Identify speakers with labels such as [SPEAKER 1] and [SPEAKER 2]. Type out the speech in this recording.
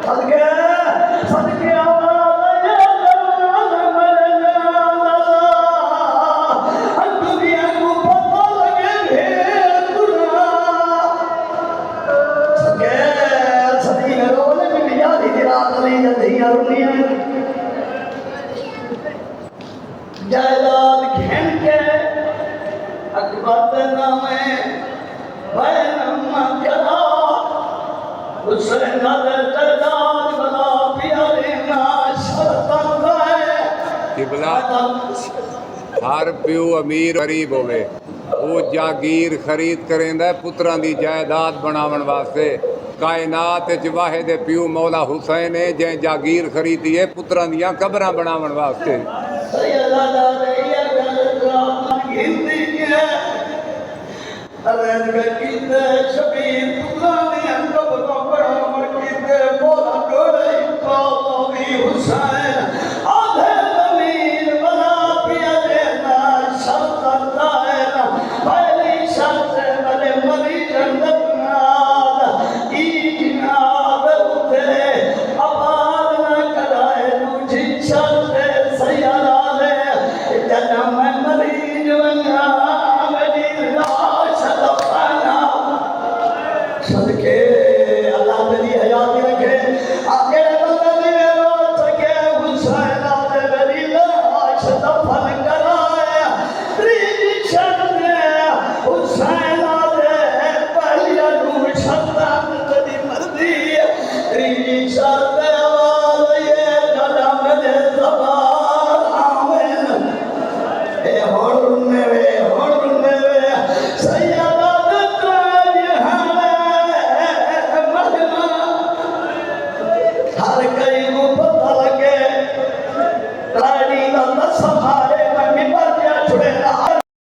[SPEAKER 1] सदके सदके जायदाद घेन के अकबर नामे बैनमा करा हुसैन जायदाद बना प्यारे ना शर्त है
[SPEAKER 2] किबला हर प्यो अमीर गरीब होवे वो जागीर खरीद करेंदा पुत्रां दी जायदाद बनावन वास्ते कायनात च वाहिद प्यो मौला हुसैन है जै जागीर खरीदी है पुत्रां दियां कबरां बनावन वास्ते सदके अल्लाह मेरी हयात रखे आगे बंदे रोज सके हुसैन दे मेरी लाश दफन कराया त्रीजी शर्त हुसैन दे पहली नूर शर्त तेरी मर्जी त्रीजी शर्त